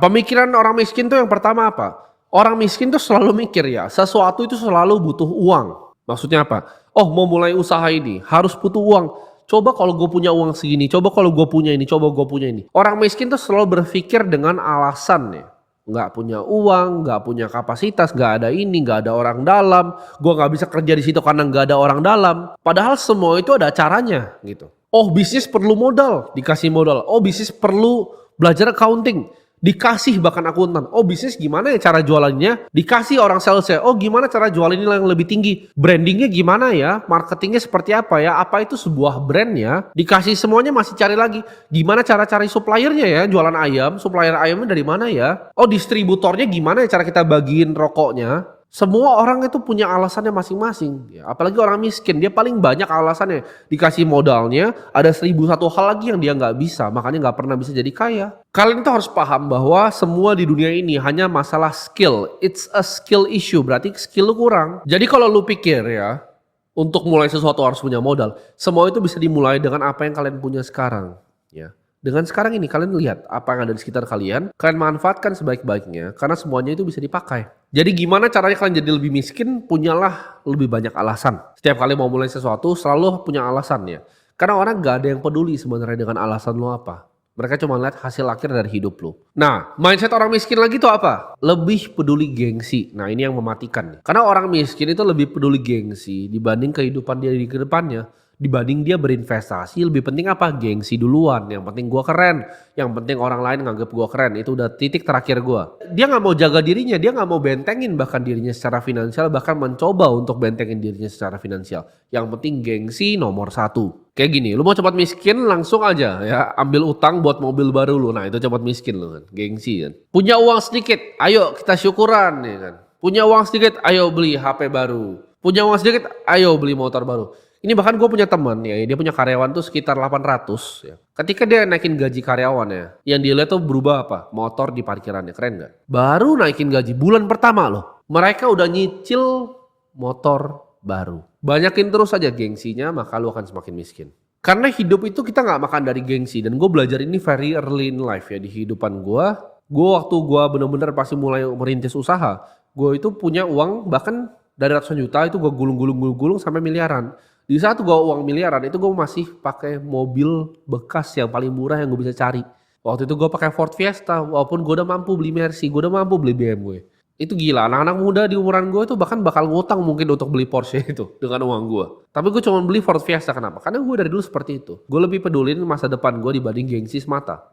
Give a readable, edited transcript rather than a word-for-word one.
Pemikiran orang miskin tuh yang pertama apa? Orang miskin tuh selalu mikir ya, sesuatu itu selalu butuh uang. Maksudnya apa? Oh, mau mulai usaha ini harus butuh uang. Coba kalau gue punya uang segini, coba kalau gue punya ini, coba gue punya ini. Orang miskin tuh selalu berpikir dengan alasan ya. Nggak punya uang, nggak punya kapasitas, nggak ada ini, nggak ada orang dalam. Gue nggak bisa kerja di situ karena nggak ada orang dalam. Padahal semua itu ada caranya gitu. Oh, bisnis perlu modal, dikasih modal. Oh, bisnis perlu belajar accounting, dikasih bahkan akuntan. Oh, bisnis gimana ya cara jualannya? Dikasih orang salesnya. Oh, gimana cara jualan ini yang lebih tinggi? Brandingnya gimana ya? Marketingnya seperti apa ya? Apa itu sebuah brand ya? Dikasih semuanya masih cari lagi. Gimana cara cari suppliernya ya? Jualan ayam, supplier ayamnya dari mana ya? Oh, distributornya gimana ya cara kita bagiin rokoknya? Semua orang itu punya alasannya masing-masing. Ya, apalagi orang miskin, dia paling banyak alasannya. Dikasih modalnya, ada 1001 hal lagi yang dia nggak bisa, makanya nggak pernah bisa jadi kaya. Kalian itu harus paham bahwa semua di dunia ini hanya masalah skill. It's a skill issue, berarti skill lu kurang. Jadi kalau lu pikir ya, untuk mulai sesuatu harus punya modal. Semua itu bisa dimulai dengan apa yang kalian punya sekarang. Ya. Dengan sekarang ini kalian lihat apa yang ada di sekitar kalian manfaatkan sebaik-baiknya karena semuanya itu bisa dipakai. Jadi gimana caranya kalian jadi lebih miskin? Punyalah lebih banyak alasan. Setiap kali mau mulai sesuatu selalu punya alasannya. Karena orang gak ada yang peduli sebenarnya dengan alasan lo apa. Mereka cuma lihat hasil akhir dari hidup lo. Nah, mindset orang miskin lagi tuh apa? Lebih peduli gengsi. Nah, ini yang mematikan. Karena orang miskin itu lebih peduli gengsi dibanding kehidupan dia di kedepannya. Dibanding dia berinvestasi, lebih penting apa? Gengsi duluan. Yang penting gua keren, yang penting orang lain nganggap gua keren. Itu udah titik terakhir gua. Dia nggak mau jaga dirinya, dia nggak mau bentengin bahkan dirinya secara finansial, bahkan mencoba untuk bentengin dirinya secara finansial. Yang penting gengsi nomor 1. Kayak gini, lu mau cepat miskin langsung aja ya ambil utang buat mobil baru lu. Nah itu cepat miskin lu kan, gengsi kan. Punya uang sedikit, ayo kita syukuran ya kan. Punya uang sedikit, ayo beli HP baru. Punya uang sedikit, ayo beli motor baru. Ini bahkan gue punya teman ya, dia punya karyawan tuh sekitar 800 ya. Ketika dia naikin gaji karyawannya, yang dia lihat tuh berubah apa? Motor di parkirannya, keren gak? Baru naikin gaji bulan pertama loh, mereka udah nyicil motor baru. Banyakin terus aja gengsinya, maka lu akan semakin miskin. Karena hidup itu kita gak makan dari gengsi, dan gue belajar ini very early in life ya di kehidupan gue. Gue waktu gue bener-bener pasti mulai merintis usaha, gue itu punya uang bahkan dari ratusan juta itu gue gulung sampai miliaran. Di saat gue uang miliaran itu gue masih pakai mobil bekas yang paling murah yang gue bisa cari. Waktu itu gue pakai Ford Fiesta, walaupun gue udah mampu beli Mercy, gue udah mampu beli BMW. Itu gila, anak-anak muda di umuran gue itu bahkan bakal ngutang mungkin untuk beli Porsche itu dengan uang gue. Tapi gue cuma beli Ford Fiesta, kenapa? Karena gue dari dulu seperti itu. Gue lebih pedulin masa depan gue dibanding gengsi semata.